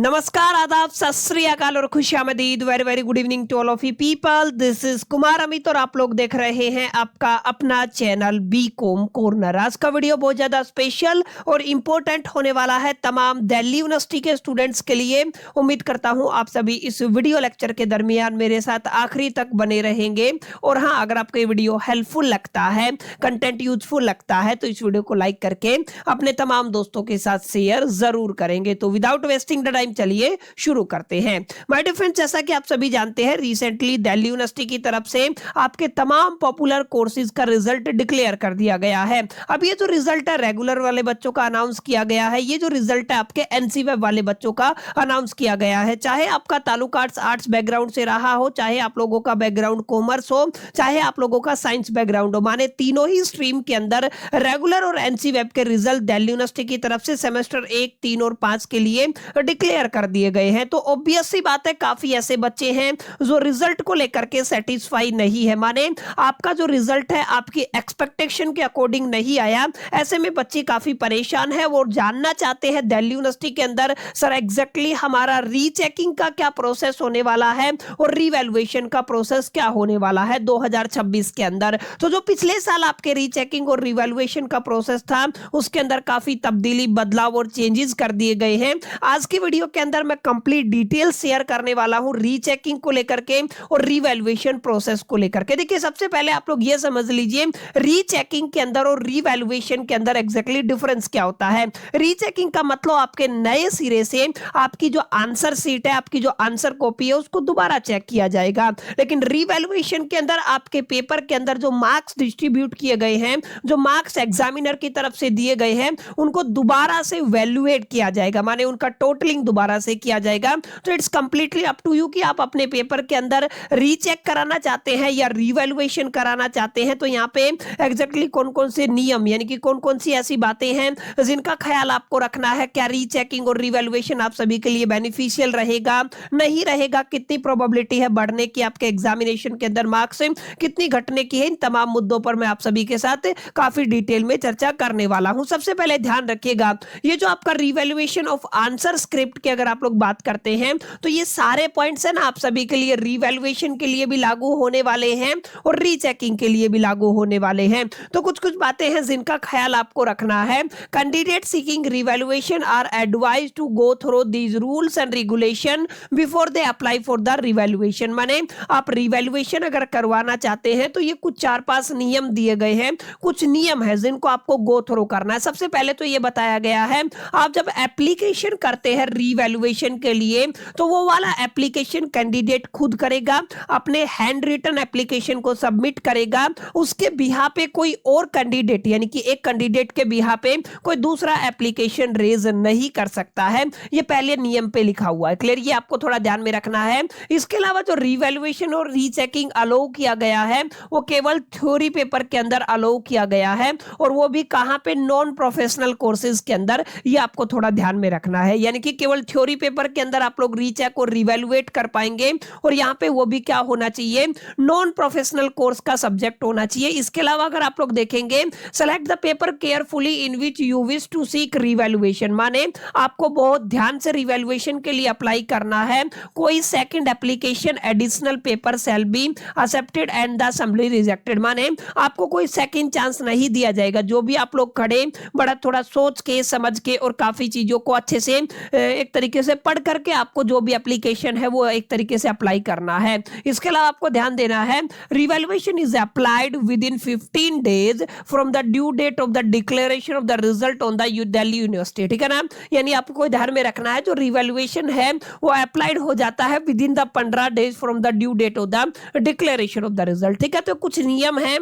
नमस्कार, आदाब, सत श्री अकाल और खुशामदीद। Very very good evening to all of you people. This is Kumar Amit और आप लोग देख रहे हैं आपका अपना चैनल बीकॉम कॉर्नर। आज का वीडियो बहुत ज्यादा स्पेशल और इम्पोर्टेंट होने वाला है तमाम दिल्ली यूनिवर्सिटी के स्टूडेंट्स के लिए। उम्मीद करता हूं आप सभी इस वीडियो लेक्चर के दरमियान मेरे साथ आखिरी तक बने रहेंगे। और हाँ, अगर आपको ये वीडियो हेल्पफुल लगता है, कंटेंट यूजफुल लगता है, तो इस वीडियो को लाइक करके अपने तमाम दोस्तों के साथ शेयर जरूर करेंगे। तो विदाउट वेस्टिंग द टाइम चलिए शुरू करते हैं। माय डियर फ्रेंड्स, जैसा कि आप सभी जानते हैं, रिसेंटली दिल्ली यूनिवर्सिटी की तरफ से आपके तमाम पॉपुलर कोर्सेज का रिजल्ट डिक्लेयर कर दिया गया है। अब ये जो रिजल्ट है रेगुलर वाले बच्चों का अनाउंस किया गया है, ये जो रिजल्ट है आपके एनसी वेब वाले बच्चों का अनाउंस किया गया है। चाहे आपका ताल्लुक आर्ट्स बैकग्राउंड से रहा हो, चाहे आप लोगों का बैकग्राउंड कॉमर्स हो, चाहे आप लोगों का साइंस बैकग्राउंड हो, माने तीनों ही स्ट्रीम के अंदर रेगुलर और एनसी वेब के रिजल्ट दिल्ली यूनिवर्सिटी की तरफ से सेमेस्टर 1, 3 और 5 के लिए डिक्लेयर कर दिए गए हैं। तो ऑब्वियस सी बात है, काफी ऐसे बच्चे हैं जो रिजल्ट को लेकर के सेटिस्फाई नहीं है, माने आपका जो रिजल्ट है आपकी एक्सपेक्टेशन के अकॉर्डिंग नहीं आया। ऐसे में बच्चे काफी परेशान है, वो जानना चाहते हैं दिल्ली यूनिवर्सिटी के अंदर सर एग्जैक्टली हमारा रीचेकिंग का क्या प्रोसेस होने वाला है और रीवैल्यूएशन का प्रोसेस क्या होने वाला है 2026 के अंदर। तो जो पिछले साल आपके रीचेकिंग और रिवैल्यूएशन का प्रोसेस था, उसके अंदर काफी तब्दीली, बदलाव और चेंजेस कर दिए गए हैं। आज की वीडियो के अंदर मैं कंप्लीट डिटेल शेयर करने वाला हूं रीचेकिंग को लेकर के और रीवैल्यूएशन प्रोसेस को लेकर के। देखिए, सबसे पहले आप लोग ये समझ लीजिए रीचेकिंग के अंदर और रीवैल्यूएशन के अंदर एग्जैक्टली डिफरेंस क्या होता है। रीचेकिंग का मतलब आपके नए सिरे से आपकी जो आंसर सीट है, आपकी जो आंसर कॉपी है, उसको दोबारा चेक किया जाएगा। लेकिन रीवैल्यूएशन के अंदर आपके पेपर के अंदर जो मार्क्स डिस्ट्रीब्यूट किए गए हैं, जो मार्क्स एग्जामिनर की तरफ से दिए गए हैं, उनको दोबारा से वैल्यूएट किया जाएगा, माने उनका टोटलिंग दोबारा से किया जाएगा। तो it's completely up to you कि आप अपने पेपर के अंदर रीचेक कराना चाहते हैं या रीवैल्यूएशन कराना चाहते हैं। तो यहाँ पे एग्जैक्टली कौन कौन से नियम, यानी कि कौन कौन सी ऐसी बातें हैं जिनका ख्याल आपको रखना है। क्या रीचेकिंग और रीवैल्यूएशन आप सभी के लिए बेनिफिशियल रहेगा, नहीं रहेगा, कितनी प्रोबेबिलिटी है बढ़ने की आपके एग्जामिनेशन के अंदर मार्क्स, कितनी घटने की है, इन तमाम मुद्दों पर मैं आप सभी के साथ काफी डिटेल में चर्चा करने वाला हूं। सबसे पहले ध्यान रखिएगा, ये जो आपका रिवैल्यूएशन ऑफ आंसर स्क्रिप्ट की अगर आप लोग बात करते हैं, तो ये सारे पॉइंट्स है ना आप सभी के लिए रिवैल्यूएशन के लिए भी लागू होने वाले हैं और रीचेकिंग के लिए भी लागू होने वाले हैं। तो कुछ कुछ बातें हैं जिनका ख्याल आपको रखना है। Candidate seeking revaluation are advised to go through these rules and regulation before they apply for the revaluation. माने आप रिवैल्यूएशन अगर करवाना चाहते हैं तो ये कुछ 4-5 नियम दिए गए हैं, कुछ नियम है जिनको आपको गो थ्रू करना है। सबसे पहले तो ये बताया गया है, आप जब एप्लीकेशन करते हैं रिवैल्यूएशन के लिए, तो वो वाला एप्लीकेशन कैंडिडेट खुद करेगा, अपने हैंड रिटन एप्लीकेशन को सबमिट करेगा। उसके बिहाफ पे कोई और कैंडिडेट, यानी कि एक कैंडिडेट के बिहाफ पे कोई दूसरा एप्लीकेशन रेज नहीं कर सकता है। ये पहले नियम पे लिखा हुआ है, क्लियर, ये आपको थोड़ा ध्यान में रखना है। इसके अलावा जो रिवैल्यूएशन और रीचेकिंग अलाउ किया गया है, वो केवल थ्योरी पेपर के अंदर अलाउ किया गया है, और वो भी कहां पे, नॉन प्रोफेशनल कोर्सेज के अंदर। ये आपको थोड़ा ध्यान में रखना है, यानी कि केवल थ्योरी पेपर के अंदर आप लोग रीचेक और रिवैल्यूएट कर पाएंगे, और यहाँ पे वो भी क्या होना चाहिए, नॉन प्रोफेशनल कोर्स का सब्जेक्ट होना चाहिए। इसके अलावा अगर आप लोग देखेंगे, select the paper carefully in which you wish to seek revaluation, माने आपको बहुत ध्यान से रिवैल्यूएशन के लिए अप्लाई करना है। कोई second application additional paper shall be accepted and the assembly rejected, माने आपको कोई सेकंड चांस नहीं दिया जाएगा। जो भी आप लोग खड़े बड़ा थोड़ा सोच के, समझ के और काफी चीजों को अच्छे से एक तरीके से पढ़ करके आपको जो भी एप्लीकेशन है वो एक तरीके से अप्लाई करना है। इसके अलावा आपको ध्यान देना है, revaluation is applied within 15 days from the due date of the declaration of the result on the Delhi University, ठीक है ना। यानी आपको ध्यान में रखना है, जो रिवैल्यूएशन है वो अप्लाइड हो जाता है within the 15 days from the due date of the declaration of the result, ठीक है। तो कुछ नियम है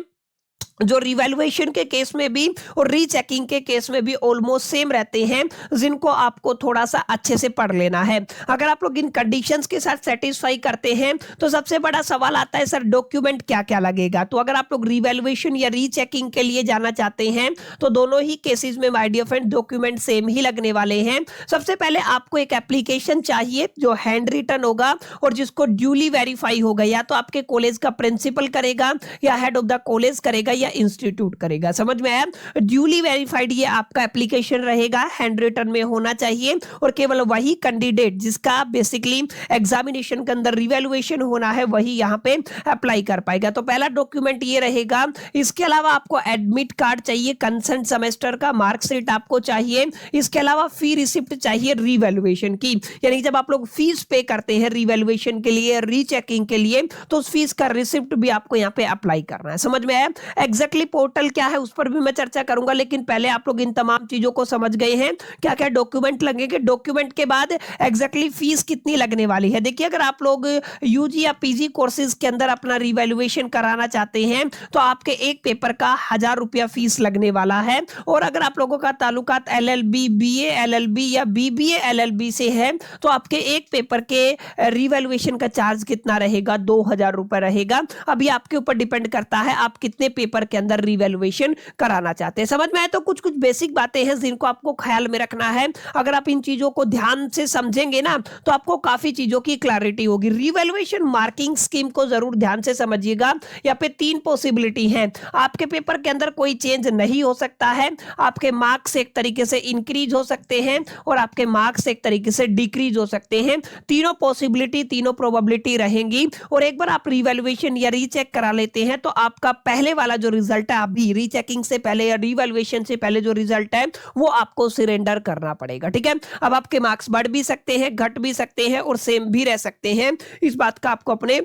जो रिवैल्यूएशन के केस में भी और रीचेकिंग के केस में भी ऑलमोस्ट सेम रहते हैं, जिनको आपको थोड़ा सा अच्छे से पढ़ लेना है। अगर आप लोग इन कंडीशंस के साथ सेटिस्फाई करते हैं, तो सबसे बड़ा सवाल आता है, सर डॉक्यूमेंट क्या क्या लगेगा। तो अगर आप लोग रिवैल्यूएशन या रीचेकिंग के लिए जाना चाहते हैं, तो दोनों ही केसेस में my dear friend document same ही लगने वाले हैं। सबसे पहले आपको एक एप्लीकेशन चाहिए जो हैंड रिटन होगा और जिसको ड्यूली वेरीफाई होगा, या तो आपके कॉलेज का प्रिंसिपल करेगा या हेड ऑफ द कॉलेज करेगा। करेगा या इंस्टीट्यूट करेगा, समझ में आया। ड्यूली वेरीफाइड ये आपका एप्लीकेशन रहेगा, हैंड रिटन में होना चाहिए और केवल वही कैंडिडेट जिसका बेसिकली एग्जामिनेशन के अंदर रिवैल्यूएशन होना है वही यहाँ पे अप्लाई कर पाएगा। तो पहला डॉक्यूमेंट ये रहेगा। इसके अलावा आपको एडमिट कार्ड चाहिए, कंसेंट सेमेस्टर का मार्कशीट आपको चाहिए, इसके अलावा फी रिसिप्ट चाहिए रिवैल्यूएशन की, यानी जब आप लोग फीस पे करते हैं रिवैल्यूएशन के लिए, रीचेकिंग के लिए, तो उस फीस का रिसिप्ट भी आपको यहाँ पे अप्लाई करना है, समझ में आया। एग्जैक्टली पोर्टल क्या है उस पर भी मैं चर्चा करूंगा, लेकिन पहले आप लोग इन तमाम चीजों को समझ गए हैं क्या क्या डॉक्यूमेंट लगेंगे। डॉक्यूमेंट के बाद एग्जैक्टली फीस कितनी लगने वाली है। देखिए अगर आप लोग यूजी या पीजी कोर्सेज के अंदर अपना रिवैल्यूएशन कराना चाहते हैं तो आपके एक पेपर का 1000 रुपया फीस लगने वाला है। और अगर आप लोगों का ताल्लुकात एलएलबी, बीए एलएलबी या बीबीए एलएलबी से है तो आपके एक पेपर के रिवैल्यूएशन का चार्ज कितना रहेगा, 2000 रुपए रहेगा। अभी आपके ऊपर डिपेंड करता है आप कितने पेपर के अंदर रिवैल्यूएशन कराना चाहते हैं, समझ में आए। तो कुछ कुछ बेसिक बातें हैं जिनको आपको ख्याल में रखना है। अगर आप इन चीजों को ध्यान से समझेंगे ना तो आपको काफी चीजों की क्लैरिटी होगी। रिवैल्यूएशन मार्किंग स्कीम को जरूर ध्यान से समझिएगा। यहाँ पे 3 पॉसिबिलिटी है, आपके पेपर के अंदर कोई चेंज नहीं हो सकता है, आपके मार्क्स एक तरीके से इंक्रीज हो सकते हैं और आपके मार्क्स एक तरीके से डिक्रीज हो सकते हैं। तीनों पॉसिबिलिटी, तीनों प्रोबेबिलिटी रहेंगी। और एक बार आप रिवैल्यूएशन या रीचेक करा लेते हैं तो आपका पहले वाला जो रिजल्ट है, अभी रीचेकिंग से पहले या रिवैल्यूएशन से पहले जो रिजल्ट है वो आपको सरेंडर करना पड़ेगा, ठीक है। अब आपके मार्क्स बढ़ भी सकते हैं, घट भी सकते हैं और सेम भी रह सकते हैं। इस बात का आपको अपने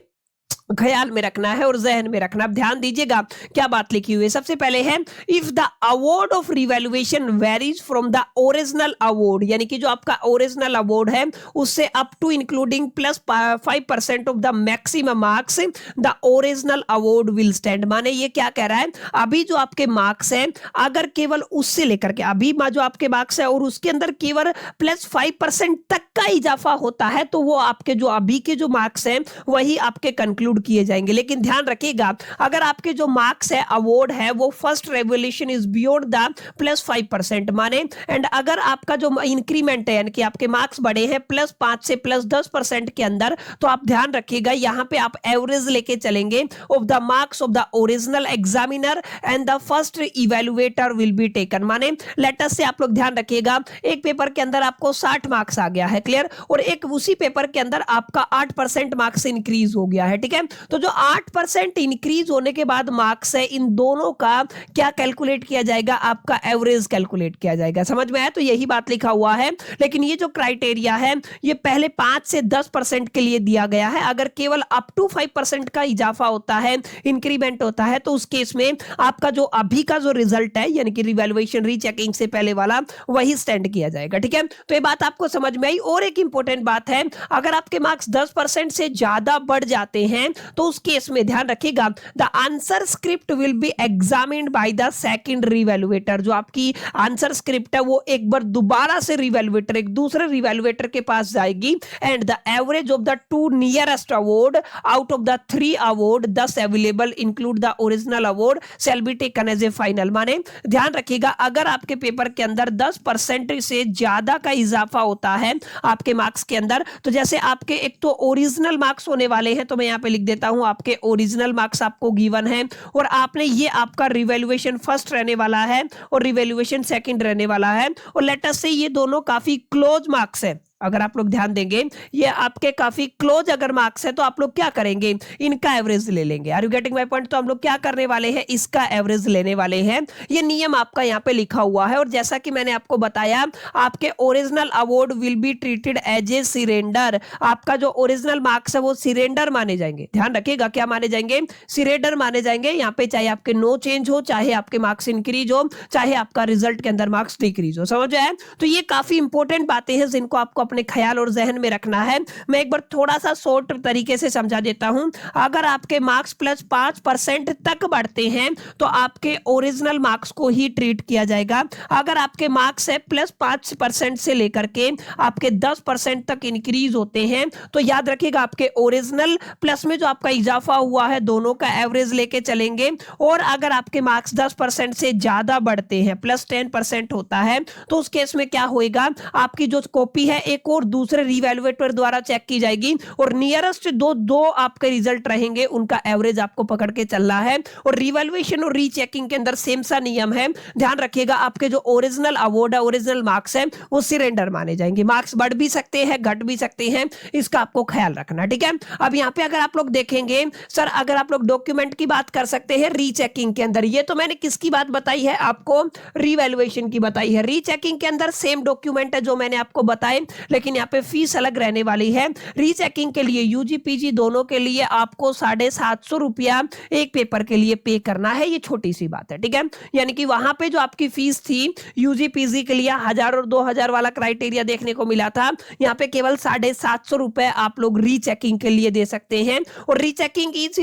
ख्याल में रखना है और जहन में रखना। ध्यान दीजिएगा क्या बात लिखी हुई है। सबसे पहले है if the award of revaluation varies from the original award, यानी कि जो आपका ओरिजिनल अवार्ड है उससे up to including plus 5% of the maximum marks the original award will stand. माने ये क्या कह रहा है, अभी जो आपके मार्क्स हैं अगर केवल उससे लेकर के अभी जो आपके मार्क्स है और उसके अंदर केवल प्लस 5% तक का इजाफा होता है तो वो आपके जो अभी के जो मार्क्स हैं वही आपके कंक्लूड किए जाएंगे। लेकिन ध्यान रखिएगा अगर आपके जो मार्क्स है, अवार्ड है, वो first revolution is beyond the plus 5% माने, एंड अगर आपका जो इंक्रीमेंट है यानी कि आपके मार्क्स बढ़े हैं प्लस 5 से प्लस 10% के अंदर, तो आप ध्यान रखिएगा यहां पे आप एवरेज लेके चलेंगे of the marks of the original examiner and the first evaluator will be taken. माने लेटस से आप लोग ध्यान रखिएगा एक पेपर के अंदर आपको 60 मार्क्स आ गया है, क्लियर, और एक उसी पेपर के अंदर आपका 8% मार्क्स इंक्रीज हो गया है, ठीक है। तो जो 8% इंक्रीज होने के बाद मार्क्स है इन दोनों का क्या कैलकुलेट किया जाएगा, आपका एवरेज कैलकुलेट किया जाएगा, समझ में आया। तो यही बात लिखा हुआ है। लेकिन ये जो क्राइटेरिया है ये पहले 5 से 10% के लिए दिया गया है। अगर केवल अप टू 5% का इजाफा होता है, इंक्रीमेंट होता है, तो उस केस में आपका जो अभी का जो रिजल्ट है यानी कि रिवैल्यूएशन रीचेकिंग से पहले वाला वही स्टैंड किया जाएगा, ठीक है। तो ये बात आपको समझ में आई। और एक इंपॉर्टेंट बात है, अगर आपके मार्क्स 10% से ज्यादा बढ़ जाते हैं तो उस केस में ध्यान रखिएगा the answer script will be examined by the second revaluator. जो आपकी आंसर स्क्रिप्ट है वो एक बार दोबारा से रिवैल्यूएटर, एक दूसरे रिवैल्यूएटर के पास जाएगी and the average of the 2 nearest award out of the 3 award thus available include the original award shall be taken as a final. माने ध्यान रखिएगा अगर आपके पेपर के अंदर 10% से ज्यादा का इजाफा होता है आपके मार्क्स के अंदर, तो जैसे आपके एक तो ओरिजिनल मार्क्स होने वाले हैं, तो मैं यहाँ पे लिख देता हूं आपके ओरिजिनल मार्क्स आपको गिवन है और आपने ये आपका रिवैल्यूएशन फर्स्ट रहने वाला है और रिवैल्यूएशन सेकंड रहने वाला है और लेट अस से ये दोनों काफी क्लोज मार्क्स है। अगर आप लोग ध्यान देंगे ये आपके काफी क्लोज अगर मार्क्स है तो आप लोग क्या करेंगे, इनका एवरेज ले लेंगे। Are you getting my point. तो हम लोग क्या करने वाले हैं, इसका एवरेज लेने वाले हैं। ये नियम आपका यहाँ पे लिखा हुआ है और जैसा कि मैंने आपको बताया आपके original award will be treated as a surrender. आपका जो ओरिजिनल मार्क्स है वो सिरेंडर माने जाएंगे। ध्यान रखिएगा क्या माने जाएंगे, सिरेंडर माने जाएंगे। यहाँ पे चाहे आपके नो चेंज हो, चाहे आपके मार्क्स इंक्रीज हो, चाहे आपका रिजल्ट के अंदर मार्क्स डिक्रीज हो, समझ आए। तो ये काफी इंपॉर्टेंट बातें हैं जिनको आपको अपने ख्याल और जहन में रखना है। मैं एक बार थोड़ा सा शॉर्ट तरीके से समझा देता हूं। अगर आपके मार्क्स प्लस 5% तक बढ़ते हैं तो आपके ओरिजिनल मार्क्स को ही ट्रीट किया जाएगा। अगर आपके मार्क्स है प्लस 5% से लेकर के आपके 10% तक इंक्रीज होते हैं तो याद रखिएगा आपके ओरिजिनल प्लस में जो आपका इजाफा हुआ है दोनों का एवरेज लेके चलेंगे। और अगर आपके मार्क्स 10% से ज्यादा बढ़ते हैं, प्लस 10% होता है, तो उस केस में क्या होएगा, आपकी जो कॉपी है एक एक और दूसरे रिवैल्यूएटर द्वारा चेक की जाएगी और नियरेस्ट दो दो आपके रिजल्ट रहेंगे, उनका एवरेज आपको पकड़ के चलना है। और रिवैल्यूएशन और रीचेकिंग के अंदर सेम सा नियम है, ध्यान रखिएगा। आपके जो ओरिजिनल अवार्ड है, ओरिजिनल मार्क्स है, वो सरेंडर माने जाएंगे। मार्क्स बढ़ भी सकते हैं, घट भी सकते हैं, इसका आपको ख्याल रखना, ठीक है। अब यहाँ पे अगर आप लोग देखेंगे सर, अगर आप लोग डॉक्यूमेंट की बात कर सकते हैं रीचेकिंग के अंदर, ये तो मैंने किसकी बात बताई है आपको, रिवैल्यूएशन की बताई है। रीचेकिंग के अंदर सेम डॉक्यूमेंट है जो मैंने आपको बताए, लेकिन यहाँ पे फीस अलग रहने वाली है। रीचेकिंग के लिए यूजी पीजी दोनों के लिए आपको 750 रुपया एक पेपर के लिए पे करना है। ये छोटी सी बात है, ठीक है। यानी कि वहां पे जो आपकी फीस थी यूजी पीजी के लिए 1000 और 2000 वाला क्राइटेरिया देखने को मिला था, यहाँ पे केवल 750 रुपए आप लोग रीचेकिंग के लिए दे सकते हैं। और rechecking is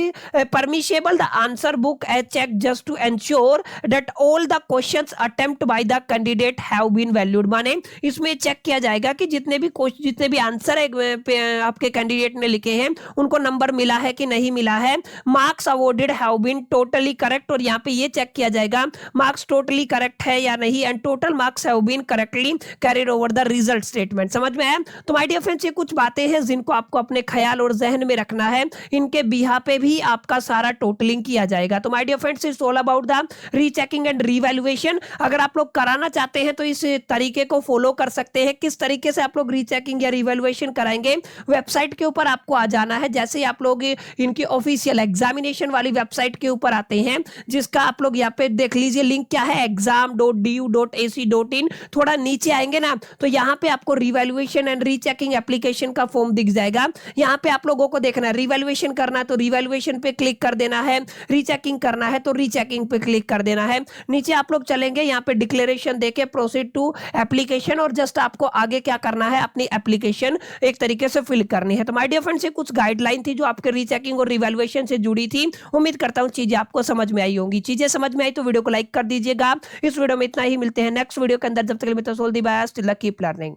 permissible the answer book as check just to ensure that all the questions attempt by the candidate have been valued. माने इसमें चेक किया जाएगा कि जितने भी आंसर आपके कैंडिडेट ने लिखे हैं उनको नंबर मिला है कि नहीं मिला है। Marks awarded have been totally correct, और यहाँ पे ये चेक किया जाएगा मार्क्स टोटली करेक्ट है या नहीं, and total marks have been correctly carried over the result statement. समझ में आया? तो माय डियर फ्रेंड्स, ये कुछ बातें हैं जिनको आपको अपने ख्याल और जहन में रखना है। इनके बिहा पे भी आपका सारा टोटलिंग किया जाएगा। तो my dear friends, it's all about the rechecking and revaluation. अगर आप लोग कराना चाहते हैं तो इस तरीके को फॉलो कर सकते हैं। किस तरीके से आप लोग रीचेकिंग या रिवैल्यूएशन कराएंगे, वेबसाइट के ऊपर आपको आ जाना है। जैसे ही आप लोग इनकी ऑफिशियल एग्जामिनेशन वाली वेबसाइट के ऊपर आते हैं, जिसका आप लोग यहाँ पे देख लीजिए, लिंक क्या है, exam.du.ac.in। थोड़ा नीचे आएंगे ना तो यहाँ पे आपको रिवैल्यूएशन एंड रीचेकिंग एप्लीकेशन का फॉर्म दिख जाएगा। यहाँ पे आप लोगों को देखना है, रिवैल्यूएशन करना है तो रिवैल्यूएशन पे क्लिक कर देना है, रीचेकिंग करना है तो रीचेकिंग पे क्लिक कर देना है। नीचे आप लोग चलेंगे, यहाँ पे डिक्लेरेशन देके प्रोसीड टू एप्लीकेशन, और जस्ट आपको आगे क्या करना है, अपनी एप्लीकेशन एक तरीके से फिल करनी है। तो माय डियर फ्रेंड्स, ये कुछ गाइडलाइन थी जो आपके रीचेकिंग और रिवैल्यूएशन से जुड़ी थी। उम्मीद करता हूं चीजें आपको समझ में आई होंगी। चीजें समझ में आई तो वीडियो को लाइक कर दीजिएगा। इस वीडियो में इतना ही, मिलते हैं नेक्स्ट वीडियो के अंदर। जब तक के लिए कीप लर्निंग।